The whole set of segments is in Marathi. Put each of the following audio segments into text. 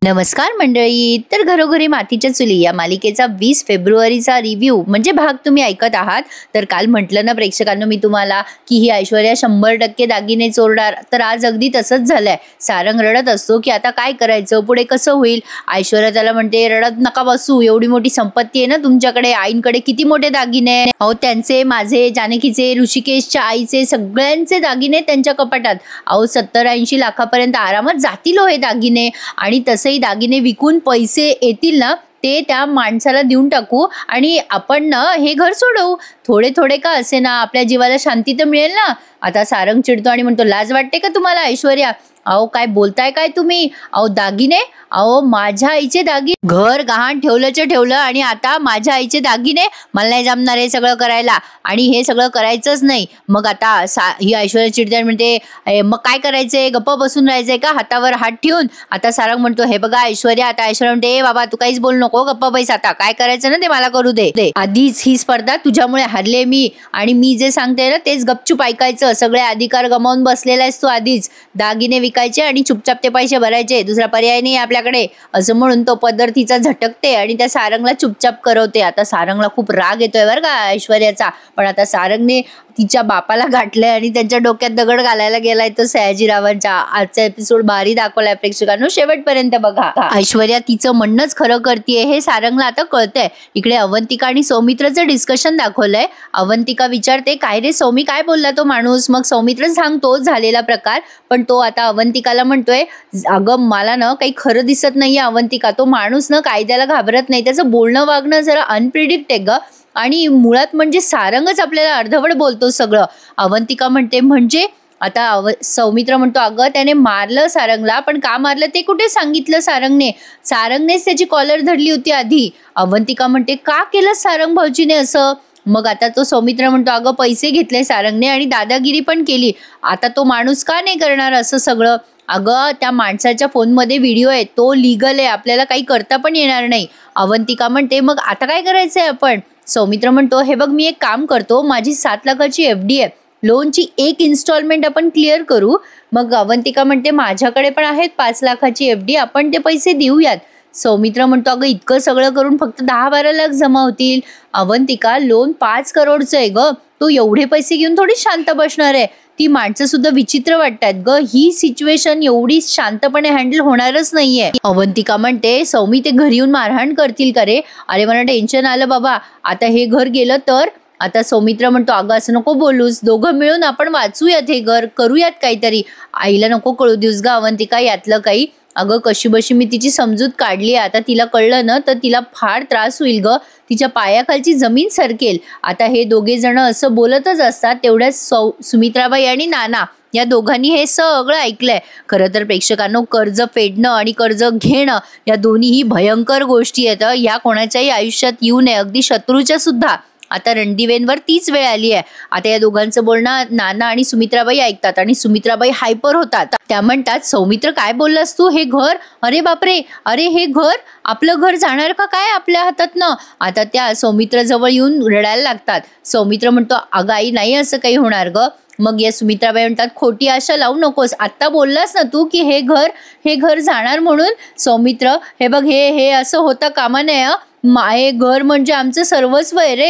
नमस्कार मंडळी. तर घरोघरी मातीच्या चुली या मालिकेचा 20 फेब्रुवारीचा रिव्ह्यू म्हणजे भाग तुम्ही ऐकत आहात. तर काल म्हटलं ना प्रेक्षकांनो मी तुम्हाला की ही ऐश्वर्या 100% दागिने चोरणार. तर आज अगदी तसंच झालंय. सारंग रडत असतो की आता काय करायचं, पुढे कसं होईल. ऐश्वर्या त्याला म्हणते रडत नका बसू, एवढी मोठी संपत्ती आहे ना तुमच्याकडे, आईंकडे किती मोठे दागिने. अहो त्यांचे, माझे, जानकीचे, ऋषिकेशच्या आईचे, सगळ्यांचे दागिने त्यांच्या कपाटात. अहो 70-80 लाखापर्यंत आरामात जातील हो हे दागिने. आणि तसंही दागिने विकून पैसे येतील ना ते त्या माणसाला देऊन टाकू आणि आपण ना हे घर सोडवू. थोडे थोडे का असे ना आपल्या जीवाला शांती तर मिळेल ना. आता सारंग चिडतो आणि म्हणतो लाज वाटते का तुम्हाला ऐश्वर्या? अहो काय बोलताय काय तुम्ही? अहो दागिने, अहो माझ्या आईचे दागिने, घर गहाण ठेवलंच ठेवलं आणि आता माझ्या आईचे दागिने. मला नाही जमणार हे सगळं करायला आणि हे सगळं करायचंच नाही. मग आता ही ऐश्वर्या चिडते म्हणते मग काय करायचंय, गप्प बसून राहायचंय का हातावर हात ठेवून? आता सारंग म्हणतो हे बघा ऐश्वर्या, आता ऐश्वर्या म्हणते बाबा तू काहीच बोल नको, गप्प बैस, आता काय करायचं ना ते मला करू दे. आधीच ही स्पर्धा तुझ्यामुळे हरले मी आणि मी जे सांगते ना तेच गपचूप ऐकायचं. सगळे अधिकार गमावून बसलेला आहेस तू आधीच. दागिने विकायचे आणि चुपचाप ते पैसे भरायचे, दुसरा पर्याय नाही आपल्याकडे. असं म्हणून तो पदर तिचा झटकते आणि त्या सारंगला चुपचाप करवते. आता सारंगला खूप राग येतोय बरं का ऐश्वर्याचा. पण आता सारंगने तिच्या बापाला गाठलंय आणि त्यांच्या डोक्यात दगड घालायला गेलाय तो सयाजीरावांच्या. आजचा एपिसोड भारी दाखवलाय प्रेक्षकांनो, शेवटपर्यंत बघा. ऐश्वर्या तिचं म्हणणंच खरं करतेय हे सारंगला आता कळतंय. इकडे अवंतिका आणि सौमित्रचं डिस्कशन दाखवलंय. अवंतिका विचारते काय रे सौमी, काय बोलला तो माणूस? मग सौमित्र सांगतो झालेला प्रकार. पण तो आता अवंतिकाला म्हणतोय अगं मला ना काही खरं दिसत नाहीये अवंतिका. तो माणूस ना कायद्याला घाबरत नाही, त्याचं बोलणं वागणं जरा अनप्रिडिक्ट आहे ग. आणि मुळात म्हणजे सारंगच आपल्याला अर्धवट बोलतो सगळं. अवंतिका म्हणते म्हणजे? आता सौमित्र म्हणतो अगं त्याने मारलं सारंगला, पण का मारलं ते कुठे सांगितलं सारंगनेच त्याची कॉलर धरली होती आधी. अवंतिका म्हणते का केलं सारंग भाऊजीने असं? मग आता तो सौमित्र म्हणतो अगं पैसे घेतले सारंगने आणि दादागिरी पण केली. आता तो माणूस का नाही करणार असं सगळं? अगं त्या माणसाच्या फोनमध्ये व्हिडिओ आहे, तो लिगल आहे, आपल्याला काही करता पण येणार नाही. अवंतिका म्हणते मग आता काय करायचंय आपण? सौमित्र म्हणतो हे बघ मी एक काम करतो, माझी 7 लाखाची FD आहे, लोनची एक इन्स्टॉलमेंट आपण क्लिअर करू. मग अवंतिका म्हणते माझ्याकडे पण आहेत 5 लाखाची FD, आपण ते पैसे देऊयात. सौमित्र म्हणतो अगं इतकं सगळं करून फक्त 10-12 लाख जमा होतील. अवंतिका लोन 5 करोडचं आहे ग, तो एवढे पैसे घेऊन थोडी शांत बसणार आहे. ती माणसं सुद्धा विचित्र वाटतात ग, ही सिच्युएशन एवढी शांतपणे हँडल होणारच नाहीये. अवंतिका म्हणते सौमी ते घरी येऊन मारहाण करतील का रे? अरे मला टेन्शन आलं बाबा, आता हे घर गेलं तर. आता सौमित्र म्हणतो अगं असं नको बोलूस, दोघं मिळून आपण वाचूयात हे घर, करूयात काहीतरी. आईला नको कळू देऊस ग अवंतिका यातलं काही. अगं कशी बशी मी तिची समजूत काढली, आता तिला कळलं ना तर तिला फार त्रास होईल ग, तिच्या पायाखालची जमीन सरकेल. आता हे दोघे जण असं बोलतच असतात तेवढ्याच सुमित्राबाई आणि नाना या दोघांनी हे सगळं ऐकलंय. खरं तर प्रेक्षकांनो कर्ज फेडणं आणि कर्ज घेणं या दोन्हीही भयंकर गोष्टी आहेत. ह्या कोणाच्याही आयुष्यात येऊ नये, अगदी शत्रूच्या सुद्धा. आता रणदिवेंवर तीच वेळ आली आहे. आता या दोघांचं बोलणं नाना आणि सुमित्राबाई ऐकतात आणि सुमित्राबाई हायपर होतात. त्या म्हणतात सौमित्र काय बोललास तू? हे घर, अरे बापरे, अरे हे घर, आपलं घर जाणार का काय आपल्या हातातनं? आता त्या सौमित्र जवळ येऊन रडायला लागतात. सौमित्र म्हणतो अगं आई नाही असं काही होणार ग. मग या सुमित्राबाई म्हणतात खोटी आशा लावू नकोस, आता बोललास ना तू की हे घर जाणार म्हणून. सौमित्र हे बघ हे असं होता कामा नये. हे घर म्हणजे आमचं सर्वस्व आहे रे,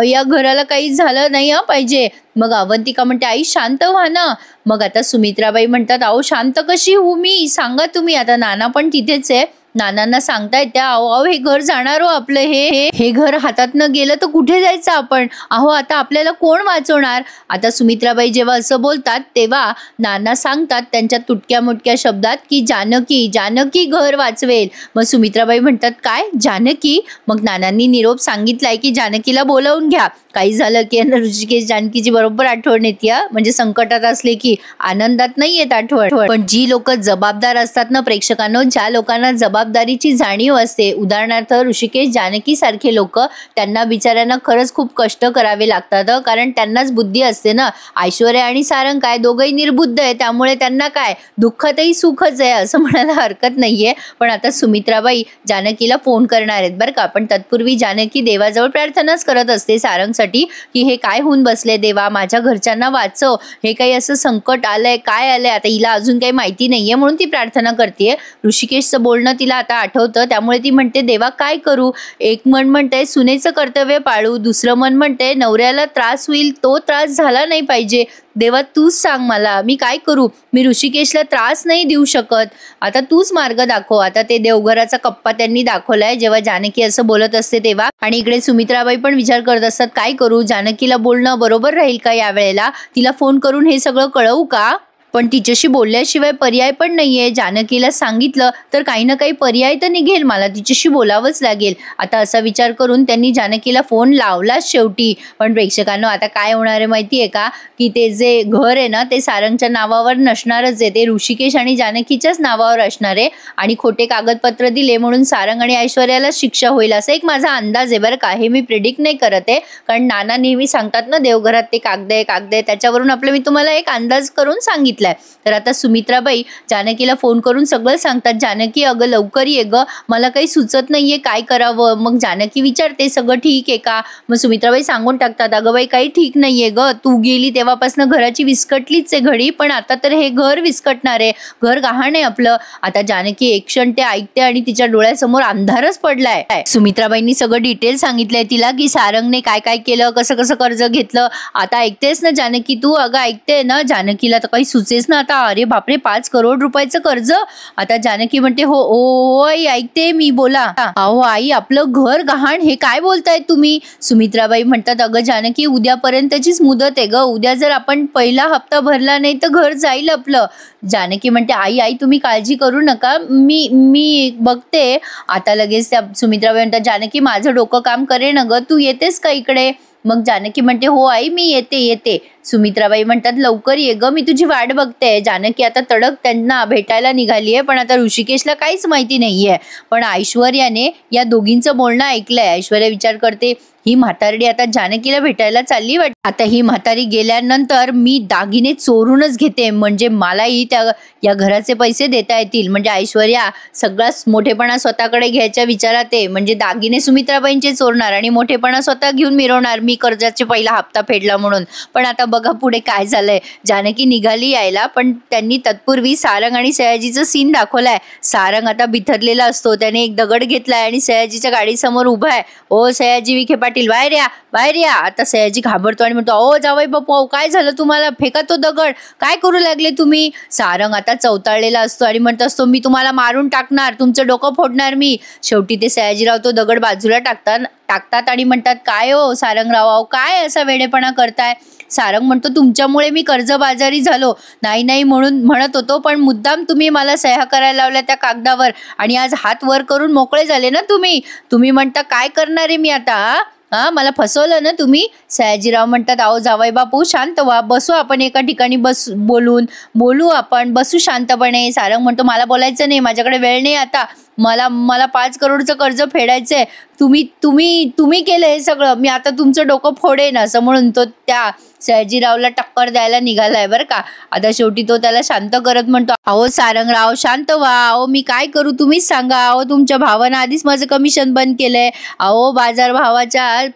या घराला काही झालं नाही पाहिजे. मग अवंतिका म्हणते आई शांत व्हा ना. मग आता सुमित्राबाई म्हणतात अहो शांत कशी होऊ मी, सांगा तुम्ही. आता नाना पण तिथेच आहे, नानांना सांगतायत त्या अहो हे घर जाणार हो आपलं, हे घर हातातनं गेलं तर कुठे जायचं आपण? अहो आता आपल्याला कोण वाचवणार? आता सुमित्राबाई जेव्हा असं बोलतात तेव्हा नाना सांगतात त्यांच्या तुटक्या मुटक्या शब्दात की जानकी घर वाचवेल. मग सुमित्राबाई म्हणतात काय जानकी? मग नानांनी निरोप सांगितलाय की जानकीला बोलावून घ्या. काही झालं की ऋषिकेश जानकीची बरोबर आठवण येते. म्हणजे संकटात असले की आनंदात नाही येत आठवण. पण जी लोक जबाबदार असतात ना प्रेक्षकांनो, ज्या लोकांना जबाबदारीची जाणीव असते, उदाहरणार्थ ऋषिकेश जानकी सारखे लोक, त्यांना बिचाऱ्यांना खरंच खूप कष्ट करावे लागतात. कारण त्यांनाच बुद्धी असते ना. ऐश्वर्या आणि सारंग काय दोघंही निर्बुद्ध आहे, त्यामुळे त्यांना काय दुःखातही सुखच आहे असं म्हणायला हरकत नाहीये. पण आता सुमित्राबाई जानकीला फोन करणार आहेत बरं का. पण तत्पूर्वी जानकी देवाजवळ प्रार्थनाच करत असते सारंगसाठी, की हे काय होऊन बसले देवा, माझ्या घरच्यांना वाचव, हे काही असं संकट आलंय, काय आलंय. आता हिला अजून काही माहिती नाहीये म्हणून ती प्रार्थना करते. ऋषिकेशचं बोलणं तिला आता आठवतं, त्यामुळे ती म्हणते देवा काय करू. एक मन म्हणते सुनेचं कर्तव्य पाळू, दुसरं मन म्हणते नवऱ्याला त्रास होईल तो त्रास झाला नाही पाहिजे. देवा तूच सांग मला मी काय करू. मी ऋषिकेशला त्रास नाही देऊ शकत, आता तूच मार्ग दाखव. आता ते देवघराचा कप्पा त्यांनी दाखवलाय जेव्हा जानकी असं बोलत असते तेव्हा. आणि इकडे सुमित्राबाई पण विचार करत असतात काय करू, जानकीला बोलणं बरोबर राहील का यावेळेला, तिला फोन करून हे सगळं कळवू का. पण तिच्याशी बोलल्याशिवाय पर्याय पण नाहीये. जानकीला सांगितलं तर काही ना काही पर्याय तर निघेल, मला तिच्याशी बोलावंच लागेल. आता असा विचार करून त्यांनी जानकीला फोन लावलाच शेवटी. पण प्रेक्षकांनो आता काय होणार आहे माहितीये का, की ते जे घर आहे ना ते सारंगच्या नावावर नसणारच आहे, ते ऋषिकेश आणि जानकीच्याच नावावर असणार आहे. आणि खोटे कागदपत्र दिले म्हणून सारंग आणि ऐश्वर्याला शिक्षा होईल असा एक माझा अंदाज आहे बरं का. हे मी प्रिडिक्ट नाही करत आहे, कारण नाना नेहमी सांगतात ना देवघरात ते कागद आहे, त्याच्यावरून आपलं मी तुम्हाला एक अंदाज करून सांगितलं. तर आता सुमित्राबाई जानकीला फोन करून सगळं सांगतात, जानकी अगं लवकर ये ग, मला काही सुचत नाहीये काय करावं. मग जानकी विचारते सगळं ठीक आहे का. मग सुमित्राबाई सांगून टाकतात अगं बाई काही ठीक नाहीये ग, तू गेली तेव्हापासून घराची विस्कटलीच आहे घडी, पण आता तर हे घर विस्कटणार आहे, घर गहाण आहे आपलं. आता जानकी एक क्षण ते ऐकते आणि तिच्या डोळ्यासमोर अंधारच पडलाय. सुमित्राबाईंनी सगळं डिटेल सांगितलंय तिला, की सारंगने काय काय केलं, कसं कसं कर्ज घेतलं. आता ऐकतेस ना जानकी तू, अगं ऐकते ना. जानकीला तर काही सुचेच ना आता, अरे बापरे 5 करोड रुपयाचं कर्ज. आता जानकी म्हणते हो ओ आई ऐकते मी, बोला. अहो आई आपलं घर गहाण, हे काय बोलताय तुम्ही. सुमित्राबाई म्हणतात अगं जानकी उद्यापर्यंतचीच मुदत आहे ग, उद्या जर आपण पहिला हप्ता भरला नाही तर घर जाईल आपलं. जानकी म्हणते आई आई तुम्ही काळजी करू नका, मी बघते. आता लगेच त्या सुमित्राबाई म्हणतात जानकी माझं डोकं काम करे ना ग, तू येतेस का इकडे. मग जानकी म्हणते हो आई मी येते. सुमित्राबाई म्हणतात लवकर ये ग, मी तुझी वाट बघते. जानकी आता तडक त्यांना भेटायला निघालीये, पण आता ऋषिकेशला काहीच माहिती नाहीये. पण ऐश्वर्याने या दोघींचं बोलणं ऐकलंय. ऐश्वर्या विचार करते ही म्हातारडी आता जानकीला भेटायला चालली वाटते. आता ही म्हातारी गेल्यानंतर मी दागिने चोरूनच घेते, म्हणजे मलाही या घराचे पैसे देता येतील. म्हणजे ऐश्वर्या सगळा मोठेपणा स्वतःकडे घ्यायच्या विचारात आहे, म्हणजे दागिने सुमित्राबाईंचे चोरणार आणि मोठेपणा स्वतः घेऊन मिरवणार, मी कर्जाचे पहिला हप्ता फेडला म्हणून. पण आता बघा पुढे काय झालंय. जानकी निघाली यायला, पण त्यांनी तत्पूर्वी सारंग आणि सयाजीचं सीन दाखवलाय. सारंग आता बिथरलेला असतो, त्याने एक दगड घेतलाय आणि सयाजीच्या गाडीसमोर उभा आहे. ओ सयाजी विखे पाटील बाहेर या. आता सयाजी घाबरतो आणि म्हणतो ओ जावई बापू काय झालं तुम्हाला, फेका तो दगड, काय करू लागले तुम्ही. सारंग आता चवताळलेला असतो आणि म्हणत असतो मी तुम्हाला मारून टाकणार, तुमचं डोकं फोडणार मी. शेवटी ते सयाजीराव तो दगड बाजूला टाकतात आणि म्हणतात काय हो सारंगराव काय असा वेडेपणा करताय. सारंग म्हणतो तुमच्यामुळे मी कर्जबाजारी झालो, नाही म्हणून म्हणत होतो, पण मुद्दाम तुम्ही मला सह्या करायला लावल्या त्या कागदावर आणि आज हात वर करून मोकळे झाले ना तुम्ही म्हणता काय करणार आहे मी आता. मला फसवलं ना तुम्ही. सयाजीराव म्हणतात अहो जावई बापू शांत व्हा, बसू आपण एका ठिकाणी बोलू आपण, बसू शांतपणे. सारंग म्हणतो मला बोलायचं नाही, माझ्याकडे वेळ नाही आता, मला 5 करोडचं कर्ज फेडायचंय. तुम्ही केलं हे सगळं, मी आता तुमचं डोकं फोडेन असं म्हणून तो त्या सयाजीरावला टक्कर द्यायला निघालाय बरं का. आता शेवटी तो त्याला शांत करत म्हणतो अहो सारंगराव शांत व्हा, अहो मी काय करू तुम्हीच सांगा. अहो तुमच्या भावानं आधीच माझं कमिशन बंद केलंय, अहो बाजार भावाच्या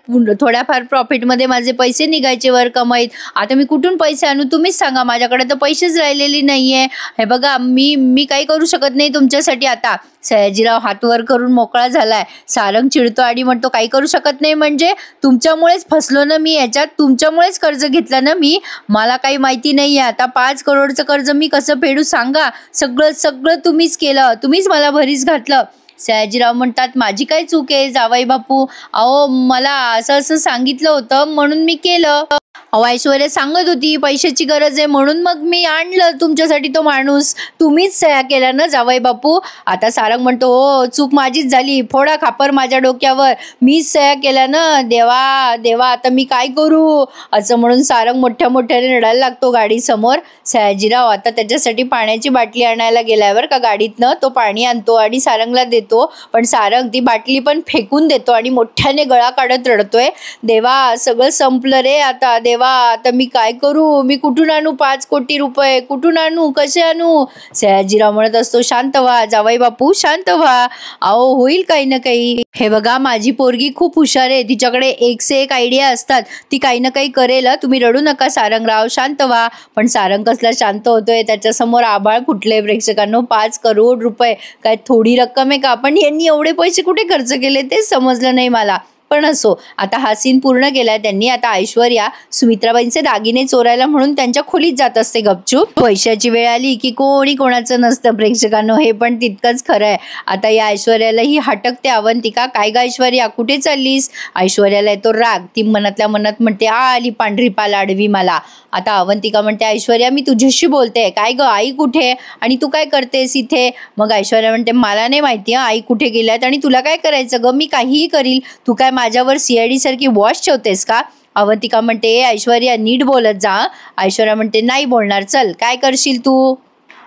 थोड्याफार प्रॉफिटमध्ये माझे पैसे निघायचे वर कमाईत, आता मी कुठून पैसे आणू तुम्हीच सांगा, माझ्याकडे तर पैसेच राहिलेली नाहीये. हे बघा मी काही करू शकत नाही तुमच्यासाठी आता. सयाजीराव हात वर करून मोकळा झालाय. सारंग चिडतो आणि म्हणतो काही करू शकत नाही म्हणजे, तुमच्यामुळेच फसलो ना मी याच्यात, तुमच्यामुळेच कर्ज घेतलं ना मी, मला काही माहिती नाहीये आता 5 करोडचं कर्ज मी कसं फेडू सांगा. सगळं तुम्हीच केलं, तुम्हीच मला भरीस घातलं. सयाजीराव म्हणतात माझी काय चूक आहे जावई बापू, अहो मला असं सांगितलं होतं म्हणून मी केलं. अहो ऐश्वर्या सांगत होती पैशाची गरज आहे म्हणून मग मी आणलं तुमच्यासाठी तो माणूस, तुम्हीच सह्या केल्या ना जावई बापू. आता सारंग म्हणतो हो चूक माझीच झाली, फोडा खापर माझ्या डोक्यावर, मीच सह्या केल्या ना. देवा आता मी काय करू असं म्हणून सारंग मोठ्याने रडायला लागतो गाडी समोर. सयाजीराव आता त्याच्यासाठी पाण्याची बाटली आणायला गेल्यावर का गाडीतनं तो पाणी आणतो आणि सारंगला देतो, पण सारंग ती बाटली पण फेकून देतो आणि मोठ्याने गळा काढत रडतोय. देवा सगळं संपलं रे आता, देवा देवा, आता मी काय करू? मी कुठून आणू 5 कोटी रुपये? कुठून आणू? कसे आणू? सयाजीराव म्हणत असतो, शांत व्हा जावई बापू, शांत व्हा. अहो होईल काही ना काही. हे बघा, माझी पोरगी खूप हुशार आहे, तिच्याकडे एक से एक आयडिया असतात, ती काही ना काही करेल. तुम्ही रडू नका सारंगराव, शांत व्हा. पण सारंग कसला शांत होतोय, त्याच्यासमोर आभाळ फुटले. प्रेक्षकांनो, 5 करोड रुपये काय थोडी रक्कम आहे का? पण यांनी एवढे पैसे कुठे खर्च केले तेच समजलं नाही मला. पण असो, आता हा सीन पूर्ण केलाय त्यांनी. आता ऐश्वर्या सुमित्राबाईंचे दागिने चोरायला म्हणून त्यांच्या खोलीत जात असते गपचूप. पैशाची वेळ आली की कोणी कोणाचं नसतं प्रेक्षकांनो, हे पण तितकंच खरं आहे. आता या ऐश्वर्याला ही हटकते अवंतिका, काय ग ऐश्वर्या कुठे चाललीस? ऐश्वर्याला येतो राग. ती मनातल्या मनात म्हणते, आली पांढरी पाल आडवी मला. आता अवंतिका म्हणते, ऐश्वर्या मी तुझ्याशी बोलते, काय ग आई कुठे आणि तू काय करतेस इथे? मग ऐश्वर्या म्हणते, मला नाही माहिती आई कुठे गेल्यात आणि तुला काय करायचं ग? मी काहीही करील, तू काय माझ्यावर CID सारखी वॉच ठेवतेस का? अवंतिका म्हणते, ऐश्वर्या नीट बोलत जा. ऐश्वर्या म्हणते, नाही बोलणार, चल काय करशील तू?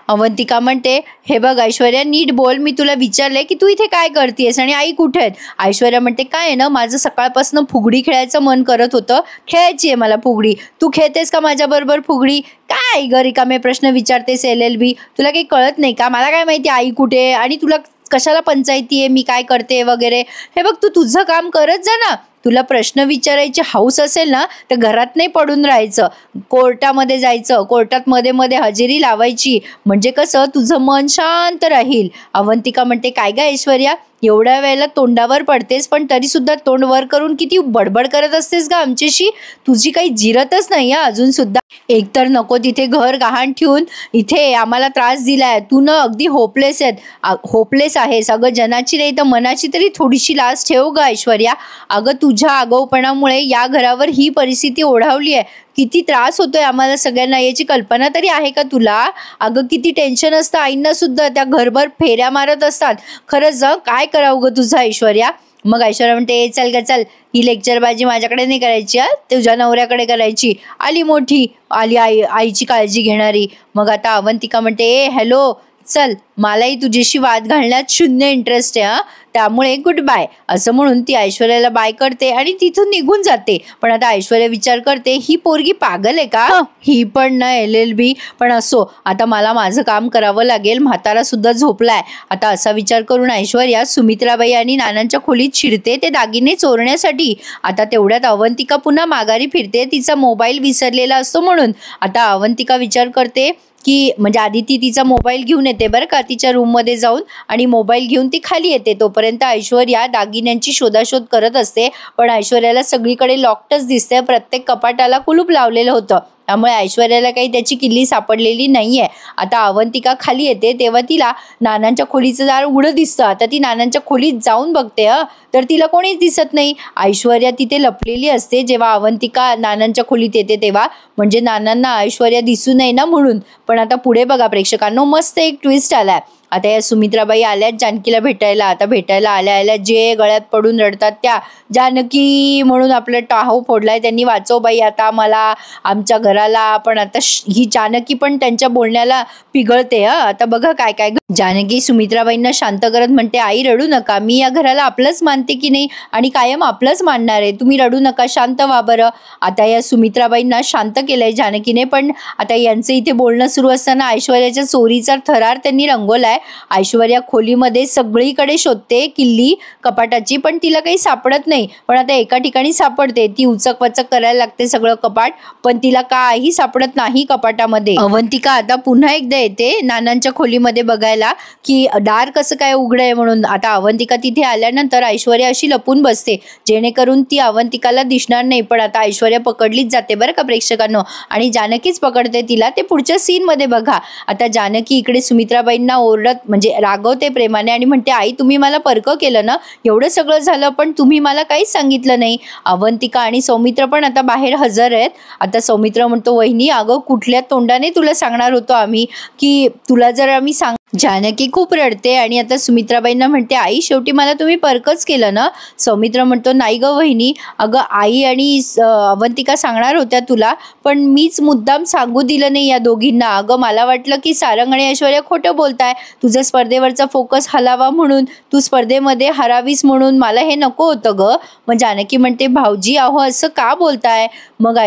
अवंतिका म्हणते, हे बघ ऐश्वर्या नीट बोल, मी तुला विचारले की तू इथे काय करतेस आणि आई कुठे आहेत? ऐश्वर्या म्हणते, काय आहे ना, माझं सकाळपासून फुगडी खेळायचं मन करत होतं, खेळायची आहे मला फुगडी. तू खेळतेस का माझ्याबरोबर फुगडी? काय ग रिकामे प्रश्न विचारतेस LLB, तुला काही कळत नाही का? मला काय माहिती आई कुठे आणि तुला कशाला पंचायती आहे मी काय करते वगैरे? हे बघ, तू तुझं काम करत जा ना. तुला प्रश्न विचारायची हौस असेल ना तर घरात नाही पडून राहायचं, कोर्टामध्ये जायचं, कोर्टात मध्ये मध्ये हजेरी लावायची, म्हणजे कसं तुझं मन शांत राहील. अवंतिका म्हणते, काय ग ऐश्वर्या एवढ्या वेळेला तोंडावर पडतेस, पण तरी सुद्धा तोंड वर करून किती बडबड करत असतेस ग आमच्याशी? तुझी काही जिरतच नाही अजून सुद्धा. एकतर नको तिथे घर गहाण ठेवून इथे आम्हाला त्रास दिलाय. तू न अगदी होपलेस आहेस. अगं जनाची नाही तर मनाची तरी थोडीशी लाज ठेव ग ऐश्वर्या. अगं तुझ्या आगाऊपणामुळे या घरावर ही परिस्थिती ओढावली आहे. किती त्रास होतोय आम्हाला सगळ्यांना याची कल्पना तरी आहे का तुला? अगं किती टेन्शन असतं आईंना सुद्धा, त्या घरभर फेऱ्या मारत असतात. खरंच काय करावं ग तुझं ऐश्वर्या? मग ऐश्वर्या म्हणते, चल ग चल, ही लेक्चरबाजी माझ्याकडे नाही करायची, तुझ्या नवऱ्याकडे करायची. आली मोठी, आली आईची काळजी घेणारी. मग आता अवंतिका म्हणते, हॅलो चल, मलाही तुझ्याशी वाद घालण्यात शून्य इंटरेस्ट आहे, त्यामुळे गुड बाय, असं म्हणून ती ऐश्वर्याला बाय करते आणि तिथून निघून जाते. पण आता ऐश्वर्या विचार करते, ही पोरगी पागल आहे का? ही पण ना LLB. पण असो, आता मला माझं काम करावं लागेल, म्हातारा सुद्धा झोपलाय. आता असा विचार करून ऐश्वर्या सुमित्राबाई आणि नानांच्या खोलीत शिरते ते दागिने चोरण्यासाठी. आता तेवढ्यात अवंतिका पुन्हा माघारी फिरते, तिचा मोबाईल विसरलेला असतो म्हणून. आता अवंतिका विचार करते की म्हणजे आधी ती तिचा मोबाईल घेऊन येते बरं का, तिच्या रूममध्ये जाऊन, आणि मोबाईल घेऊन ती खाली येते. तोपर्यंत ऐश्वर्या दागिन्यांची शोधाशोध करत असते. पण ऐश्वर्याला सगळीकडे लॉकच दिसते, प्रत्येक कपाटाला कुलूप लावलेलं होतं, त्यामुळे ऐश्वर्याला काही त्याची किल्ली सापडलेली नाहीये. आता अवंतिका खाली येते तेव्हा तिला नानांच्या खोलीचं दार उघडं दिसतं. आता ती नानांच्या खोलीत जाऊन बघते तर तिला कोणीच दिसत नाही. ऐश्वर्या तिथे लपलेली असते जेव्हा अवंतिका नानांच्या खोलीत येते तेव्हा, म्हणजे नानांना ऐश्वर्या दिसू नये ना म्हणून. पण आता पुढे बघा प्रेक्षकांनो, मस्त एक ट्विस्ट आलाय. आता या सुमित्राबाई आल्यात जानकीला भेटायला. आता भेटायला आल्या जे गळ्यात पडून रडतात त्या, जानकी म्हणून आपलं टाहो फोडलाय त्यांनी, वाचव बाई आता मला, आमच्या घराला. पण आता ही जानकी पण त्यांच्या बोलण्याला पिघळते. आता बघा काय काय. जानकी सुमित्राबाईंना शांत करत म्हणते, आई रडू नका, मी या घराला आपलंच मानते की नाही आणि कायम आपलंच मानणार आहे, तुम्ही रडू नका, शांत व्हा बरं. आता या सुमित्राबाईंना शांत केलंय जानकीने. पण आता यांचं इथे बोलणं सुरू असताना ऐश्वर्याच्या चोरीचा थरार त्यांनी रंगवलाय. ऐश्वर्या खोलीमध्ये सगळीकडे शोधते किल्ली कपाटाची, पण तिला काही सापडत नाही. पण आता एका ठिकाणी सापडते, ती उचक वचक करायला लागते सगळं कपाट, पण तिला काही सापडत नाही कपाटामध्ये. अवंतिका आता पुन्हा एकदा येते नानांच्या खोलीमध्ये बघायला की दार कसं काय उघड आहे म्हणून. आता अवंतिका तिथे आल्यानंतर ऐश्वर्या अशी लपून बसते जेणेकरून ती अवंतिकाला दिसणार नाही. पण आता ऐश्वर्या पकडलीच जाते बरं का प्रेक्षकांनो, आणि जानकीच पकडते तिला. ते पुढच्या सीन मध्ये बघा. आता जानकी इकडे सुमित्राबाईंना ओरडत म्हणजे रागवते प्रेमाने आणि म्हणते, आई तुम्ही मला परक केलं ना, एवढं सगळं झालं पण तुम्ही मला काहीच सांगितलं नाही. अवंतिका आणि सौमित्र पण आता बाहेर हजर आहेत. आता सौमित्र म्हणतो, वहिनी अगं कुठल्या तोंडाने तुला सांगणार होतो आम्ही, की तुला जर आम्ही जानकी खूप रडते आणि आता सुमित्राबाईंना म्हणते, आई शेवटी मला तुम्ही परकच केलं ना. सौमित्र म्हणतो, नाही ग वहिनी, अगं आई आणि अवंतिका सांगणार होत्या तुला, पण मीच मुद्दाम सांगू दिलं नाही या दोघींना. अगं मला वाटलं की सारंग आणि ऐश्वर्या खोटं बोलताय, तुझं स्पर्धेवरचा फोकस हलावा म्हणून, तू स्पर्धेमध्ये हरावीस म्हणून. मला हे नको होतं ग. मग जानकी म्हणते, भाऊजी अहो असं का बोलताय. मग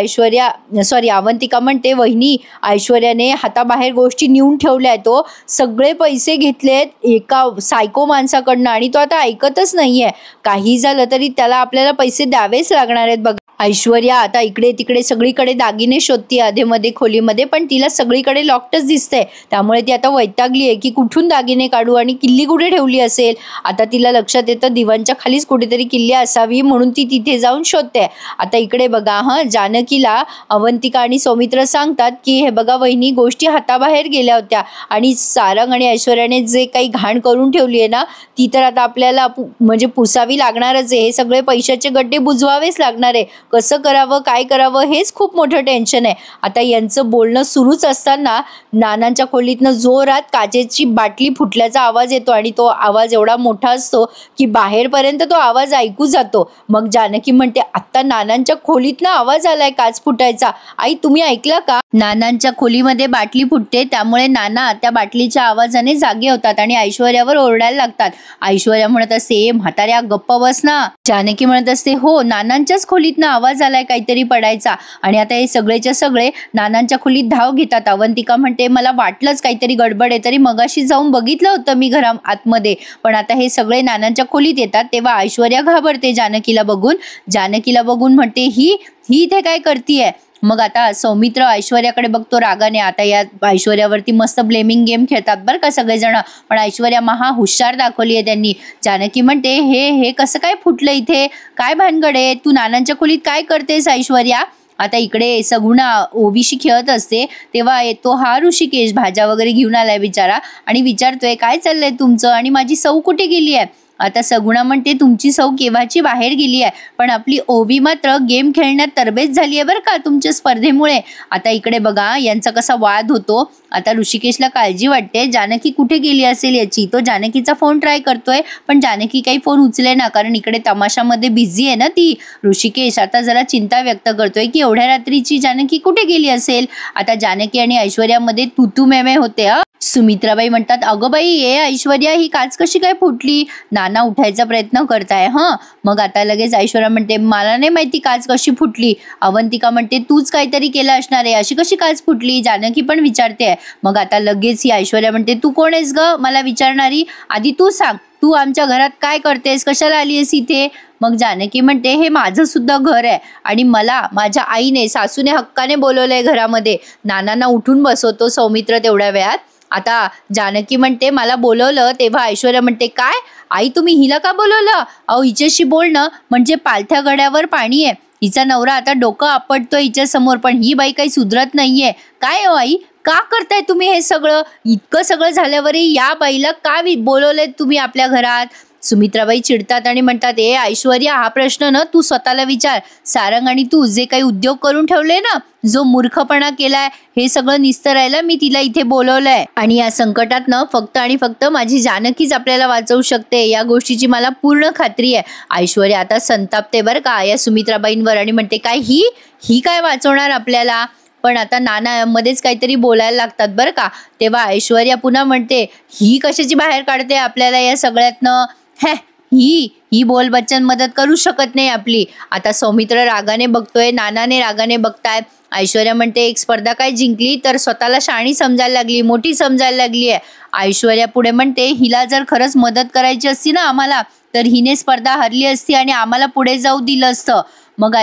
अवंतिका म्हणते, वहिनी ऐश्वर्याने हाताबाहेर गोष्टी नेऊन ठेवल्या आहेत, तो सगळे पैसे घेतलेत एका सायको माणसाकडनं आणि तो आता ऐकतच नाहीये. काही झालं तरी त्याला आपल्याला पैसे द्यावेच लागणार आहेत. बघा ऐश्वर्या आता इकडे तिकडे सगळीकडे दागिने शोधती आधेमध्ये खोलीमध्ये, पण तिला सगळीकडे लॉक्टच दिसतंय. त्यामुळे ती आता वैतागली आहे की कुठून दागिने काढू आणि किल्ली कुठे ठेवली असेल. आता तिला लक्षात येतं दिवाणच्या खालीच कुठेतरी किल्ली असावी, म्हणून ती तिथे जाऊन शोधते. आता इकडे बघा जानकीला अवंतिका आणि सौमित्र सांगतात की हे बघा वहिनी, गोष्टी हाताबाहेर गेल्या होत्या आणि सारंग आणि ऐश्वर्याने जे काही घाण करून ठेवली आहे ना, ती तर आता आपल्याला म्हणजे पुसावी लागणारच आहे. हे सगळे पैशाचे गड्डे बुजवावेच लागणार आहे. कसं करावं, काय करावं, हेच खूप मोठं टेन्शन आहे. आता यांचं बोलणं सुरूच असताना नानांच्या खोलीतनं जोरात काचेची बाटली फुटल्याचा आवाज येतो आणि तो आवाज एवढा मोठा असतो की बाहेरपर्यंत तो आवाज ऐकू जातो. मग जानकी म्हणते, आत्ता नानांच्या खोलीतनं आवाज आलाय काच फुटायचा. आई तुम्ही ऐकला का. नानांच्या खोलीमध्ये बाटली फुटते, त्यामुळे नाना त्या बाटलीच्या आवाजाने जागे होतात आणि ऐश्वर्यावर ओरडायला लागतात. ऐश्वर्या म्हणत असते, म्हाताऱ्या गप्प बस ना. जानकी म्हणत असते, हो नानांच्याच खोलीतनं आवाज आलाय काहीतरी पडायचा. आणि आता हे सगळेच्या सगळे नानांच्या खोलीत धाव घेतात. अवंतिका म्हणते, मला वाटलंच काहीतरी गडबड आहे, तरी मगाशी जाऊन बघितलं होतं मी घरा आतमध्ये, पण आता हे सगळे नानांच्या खोलीत येतात. तेव्हा ऐश्वर्या घाबरते जानकीला बघून म्हणते, ही इथे काय करतीये. मग आता सौमित्र ऐश्वर्याकडे बघतो रागाने. आता या ऐश्वर्यावरती मस्त ब्लेमिंग गेम खेळतात बरं का सगळेजण, पण ऐश्वर्या महा हुशार दाखवली आहे त्यांनी. जानकी म्हणते, हे कसं काय फुटलं इथे, काय भानगड आहे, तू नानांच्या खोलीत काय करतेस ऐश्वर्या. आता इकडे सगुणा ओवीशी खेळत असते, तेव्हा येतो हा ऋषिकेश, भाज्या वगैरे घेऊन आलाय बिचारा आणि विचारतोय, काय चाललंय तुमचं आणि माझी सौ कुठे गेली आहे. आता सगुणा म्हणते, तुमची सौ केव्हाची बाहेर गेली आहे, पण आपली ओवी मात्र गेम खेळण्यात तरबेज झाली आहे बरं का तुमच्या स्पर्धेमुळे. आता इकडे बघा यांचा कसा वाद होतो. आता ऋषिकेशला काळजी वाटते जानकी कुठे गेली असेल याची. तो जानकीचा फोन ट्राय करतोय, पण जानकी काही फोन उचले ना, कारण इकडे तमाशामध्ये बिझी आहे ना ती. ऋषिकेश आता जरा चिंता व्यक्त करतोय की एवढ्या रात्रीची जानकी कुठे गेली असेल. आता जानकी आणि ऐश्वर्यामध्ये तू मेमे होते. सुमित्राबाई म्हणतात, अगं बाई ये ऐश्वर्या, ही काच कशी काय फुटली. नाना उठायचा प्रयत्न करताय. मग आता लगेच ऐश्वर्या म्हणते, मला नाही माहिती काच कशी फुटली. अवंतिका म्हणते, तूच काहीतरी केलं असणार आहे, अशी कशी काच फुटली. जानकी पण विचारते. मग आता लगेच ही ऐश्वर्या म्हणते, तू कोण आहेस ग मला विचारणारी, आधी तू सांग, तू आमच्या घरात काय करतेस, कशाला आली आहेस इथे. मग जानकी म्हणते, हे माझं सुद्धा घर आहे आणि मला माझ्या आईने सासूने हक्काने बोलवलंय घरामध्ये. नानांना उठून बसवतो सौमित्र तेवढ्या वेळात. आता जानकी म्हणते, मला बोलवलं. तेव्हा ऐश्वर्या म्हणते, काय आई तुम्ही हिला का बोलवलं. अहो हिच्याशी बोलणं म्हणजे पालथ्या गड्यावर पाणी आहे. हिचा नवरा आता डोकं आपटतोय हिच्या समोर, पण ही बाई काही सुधरत नाहीये. काय हो आई, का करताय तुम्ही हे सगळं. इतकं सगळं झाल्यावरही या बाईला का बोलवलंय तुम्ही आपल्या घरात. सुमित्राबाई चिडतात आणि म्हणतात, ए ऐश्वर्या, हा प्रश्न ना तू स्वतःला विचार. सारंग आणि तू जे काही उद्योग करून ठेवले ना, जो मूर्खपणा केलाय, हे सगळं निस्तरायला मी तिला इथे बोलवलंय आणि या संकटातनं फक्त आणि फक्त माझी जानकीच आपल्याला वाचवू शकते, या गोष्टीची मला पूर्ण खात्री आहे. ऐश्वर्या आता संतापते बरं का या सुमित्राबाईंवर आणि म्हणते, काय ही काय वाचवणार आपल्याला. पण आता नाना मध्येच काहीतरी बोलायला लागतात बरं का. तेव्हा ऐश्वर्या पुन्हा म्हणते, ही कशाची बाहेर काढते आपल्याला या सगळ्यातनं. ही बोल बच्चन मदत करू शकत नाही आपली. आता सौमित्र रागाने बघतोय, नानाने रागाने बघतायत. ऐश्वर्या म्हणते, एक स्पर्धा काय जिंकली तर स्वतःला शाणी समजायला लागली, मोठी समजायला लागली आहे. ऐश्वर्या पुढे म्हणते, हिला जर खरंच मदत करायची असती ना आम्हाला, तर हिने स्पर्धा हरली असती आणि आम्हाला पुढे जाऊ दिलं असतं. मग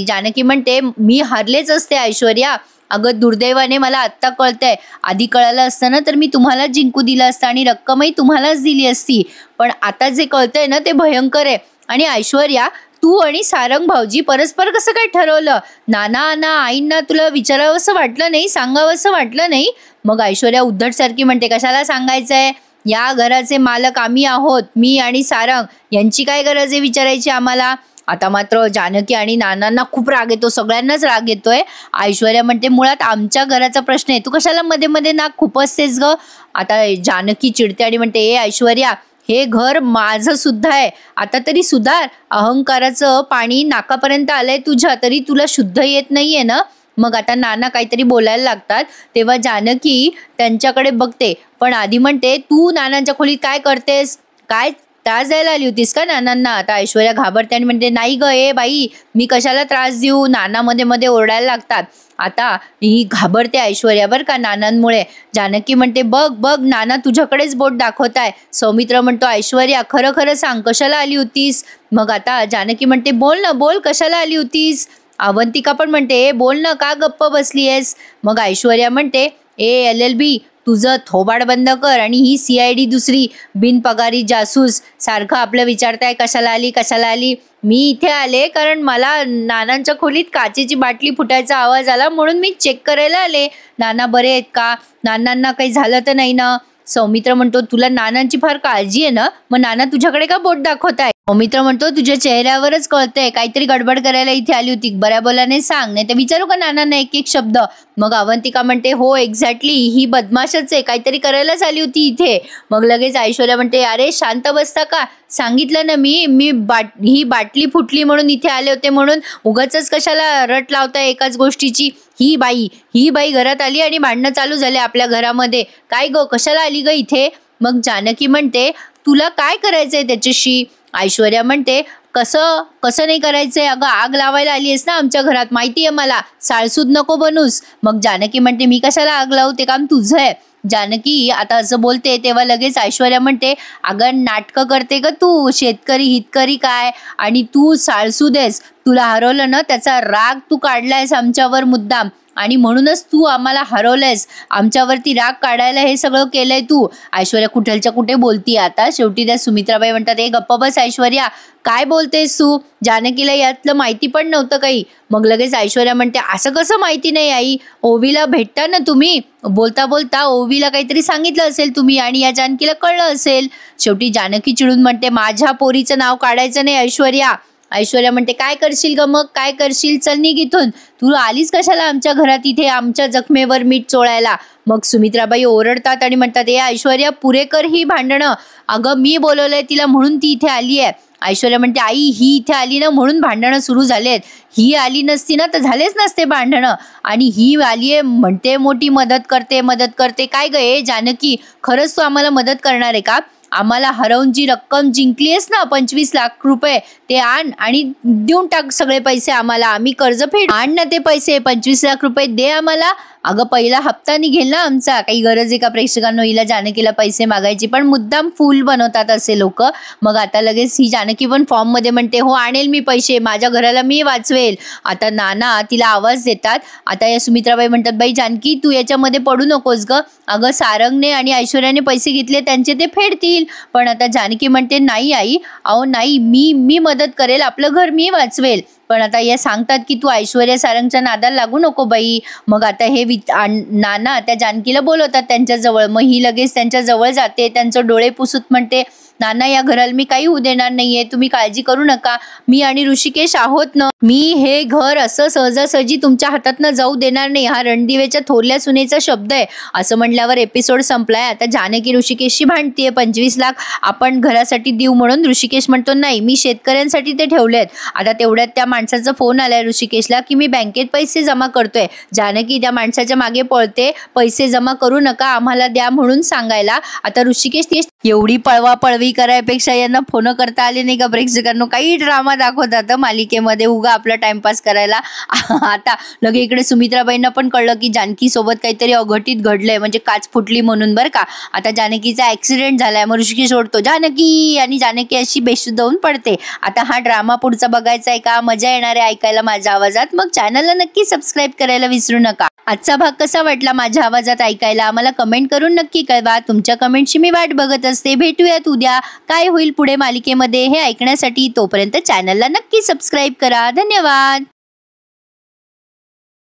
जानकी म्हणते, मी हरलेच असते ऐश्वर्या. अगं दुर्दैवाने मला आत्ता कळतंय, आधी कळालं असतं ना तर मी तुम्हाला जिंकू दिलं असतं आणि रक्कमही तुम्हालाच दिली असती. पण आता जे कळतंय ना ते भयंकर आहे. आणि ऐश्वर्या, तू आणि सारंग भाऊजी परस्पर कसं काय ठरवलं. नाना आईंना तुला विचारावंसं वाटलं नाही, सांगावंसं वाटलं नाही. मग ऐश्वर्या उद्धट सारखी म्हणते, कशाला सांगायचंय. या घराचे मालक आम्ही आहोत, मी आणि सारंग. यांची काय गरज आहे विचारायची आम्हाला. आता मात्र जानकी आणि नानांना खूप राग येतो, सगळ्यांनाच राग येतोय. ऐश्वर्या म्हणते मुळात आमच्या घराचा प्रश्न आहे, तू कशाला मध्ये मध्ये नाक खुपसतेस ग. आता जानकी चिडते आणि म्हणते ए ऐश्वर्या, हे घर माझं सुद्धा आहे, आता तरी सुधार. अहंकाराचं पाणी नाकापर्यंत आलंय तुझ्या, तरी तुला शुद्ध येत नाहीये ना. मग आता नाना काहीतरी बोलायला लागतात, तेव्हा जानकी त्यांच्याकडे बघते, पण आधी म्हणते तू नानांच्या खोलीत काय करतेस, काय त्रास द्यायला आली होतीस का नानांना. आता ऐश्वर्या घाबरते आणि म्हणते नाही ग ए बाई, मी कशाला त्रास देऊ. नाना मध्ये मध्ये ओरडायला लागतात. आता ही घाबरते ऐश्वर्या बरं का नानांमुळे. जानकी म्हणते बघ बघ नाना तुझ्याकडेच बोट दाखवताय. सौमित्र म्हणतो ऐश्वर्या खरं खरं सांग कशाला आली होतीस. मग आता जानकी म्हणते बोल ना बोल, कशाला आली होतीस. अवंतिका पण म्हणते बोल ना, का गप्प बसली आहेस. मग ऐश्वर्या म्हणते ए LLB, तुझं थोबाड बंद कर आणि ही CID दुसरी बिनपगारी जासूस सारखं आपलं विचारताय कशाला आली कशाला आली. मी इथे आले कारण मला नानांच्या खोलीत काचेची बाटली फुटायचा आवाज आला, म्हणून मी चेक करायला आले. नाना बरे आहेत का, नानांना काही झालं तर नाही ना. सौमित्र म्हणतो तुला नानांची फार काळजी आहे ना, मग नाना तुझ्याकडे का बोट दाखवताय. सौमित्र म्हणतो तुझ्या चेहऱ्यावरच कळतंय काहीतरी गडबड करायला इथे आली होती, बऱ्या बोलाने सांग, नाही तर विचारू का नानांना एक एक शब्द. मग अवंतिका म्हणते हो एक्झॅक्टली, ही बदमाशच आहे, काहीतरी करायलाच आली होती इथे. मग लगेच ऐश्वर्या म्हणते अरे शांत बसता का, सांगितलं ना मी ही बाटली फुटली म्हणून इथे आले होते, म्हणून उगाचच कशाला रट लावताय एकाच गोष्टीची. ही बाई घरात आली आणि भांडणं चालू झाले आपल्या घरामध्ये, काय गो कशाला आली ग इथे. मग जानकी म्हणते तुला काय करायचंय त्याच्याशी. ऐश्वर्या म्हणते कसं नाही करायचंय, अगं आग लावायला आली आहेस ना आमच्या घरात, माहिती आहे मला, साळसूद नको बनूस. मग जानकी म्हणते मी कशाला आग लावू, ते काम तुझं आहे. जानकी आता असं बोलते तेव्हा लगेच ऐश्वर्या म्हणते अगं नाटकं करते ग तू, शेतकरी हितकरी काय आणि तू साळसूद आहेस, तुला हरवलं ना त्याचा राग तू काढलायस आमच्यावर मुद्दाम, आणि म्हणूनच तू आम्हाला हरवलंयस, आमच्यावरती राग काढायला हे सगळं केलंय तू. ऐश्वर्या कुठलच्या कुठे बोलती. आता शेवटी त्या सुमित्राबाई म्हणतात ए गप्प बस ऐश्वर्या, काय बोलतेस तू, जानकीला यातलं माहिती पण नव्हतं काही. मग लगेच ऐश्वर्या म्हणते असं कसं माहिती नाही आई, ओवीला भेटता ना तुम्ही, बोलता बोलता ओवीला काहीतरी सांगितलं असेल तुम्ही आणि या जानकीला कळलं असेल. शेवटी जानकी चिडून म्हणते माझ्या पोरीचं नाव काढायचं नाही ऐश्वर्या. ऐश्वर्या म्हणते काय करशील ग, मग काय करशील, चल निघ इथून, तू आलीस कशाला आमच्या घरात इथे आमच्या जखमेवर मीठ चोळायला. मग सुमित्राबाई ओरडतात आणि म्हणतात ए ऐश्वर्या पुरे कर ही भांडणं, अगं मी बोलवलंय तिला म्हणून ती इथे आली आहे. ऐश्वर्या म्हणते आई ही इथे आली ना म्हणून भांडणं सुरू झालेत, ही आली नसती ना तर झालेच नसते भांडणं, आणि ही आली आहे म्हणते मोठी मदत करते. काय ग ए जानकी, खरंच तू आम्हाला मदत करणार आहे का. आम्हाला हरवून जी रक्कम जिंकली आहेस ना 25 लाख रुपये, ते आण आणि देऊन टाक सगळे पैसे आम्हाला, आम्ही कर्ज फेड, आण ना ते पैसे, 25 लाख रुपये दे आम्हाला. अगं पहिला हप्ता निघेल ना आमचा, काही गरज आहे का प्रेक्षकांनो हिला जानकीला पैसे मागायची, पण मुद्दाम फूल बनवतात असे लोक. मग आता लगेच ही जानकी पण फॉर्म मध्ये म्हणते हो आणेल मी पैसे, माझ्या घराला मी वाचवेल. आता नाना तिला आवाज देतात. आता या सुमित्राबाई म्हणतात बाई जानकी तू याच्यामध्ये पडू नकोस ग, अगं सारंगने आणि ऐश्वर्याने पैसे घेतले त्यांचे ते फेडतील. पण आता जानकी म्हणते नाही आई, अहो नाही, मी मदत करेल, आपलं घर मी वाचवेल. पण आता या सांगतात की तू ऐश्वर्या सारंगच्या नादाला लागू नको बाई. मग आता हे नाना त्या जानकीला बोलवतात त्यांच्या जवळ. मग ही लगेच त्यांच्या जवळ जाते, त्यांचं डोळे पुसत म्हणते नाना या घराला मी काही होऊ देणार नाहीये, तुम्ही काळजी करू नका, मी आणि ऋषिकेश आहोत ना, मी हे घर असं सहजासहजी तुमच्या हातातनं जाऊ देणार नाही, हा रणदिवेच्या थोरल्या सुनेचा शब्द आहे. असं म्हणल्यावर एपिसोड संपलाय. आता जानकी ऋषिकेशशी भांडतीये 25 लाख आपण घरासाठी देऊ म्हणून. ऋषिकेश म्हणतो नाही मी शेतकऱ्यांसाठी ते ठेवलेत. आता तेवढ्यात त्या माणसाचा फोन आलाय ऋषिकेशला की मी बँकेत पैसे जमा करतोय. जानकी त्या माणसाच्या मागे पळते, पैसे जमा करू नका आम्हाला द्या म्हणून सांगायला. आता ऋषिकेश एवढी पळवापळवी करायपेक्षा यांना फोन करता आले नाही का प्रेक्षकांनो, काही ड्रामा दाखवतात मालिकेमध्ये उगा आपला टाइमपास करायला. आता लगे इकडे सुमित्राबाईंना पण कळलं की जानकी सोबत काहीतरी अघटित घडलंय, म्हणजे काच फुटली म्हणून बरं का. आता जानकीचा ऍक्सिडेंट झालाय. मग ऋषिकेश ओढतो जानकी आणि जानकी अशी बेशुद्ध होऊन पडते. आता हा ड्रामा पुढचा बघायचा आहे का, मजा येणार आहे ऐकायला माझ्या आवाजात, मग चॅनलला नक्की सबस्क्राईब करायला विसरू नका. आजचा भाग कसा वाटला माझ्या आवाजात ऐकायला आम्हाला कमेंट करून नक्की कळवा. तुमच्या कमेंटची मी वाट बघत असते. भेटूयात उद्या, काय होईल पुढे मालिकेमध्ये हे ऐकण्यासाठी. तोपर्यंत चॅनलला नक्की सबस्क्राईब करा. धन्यवाद.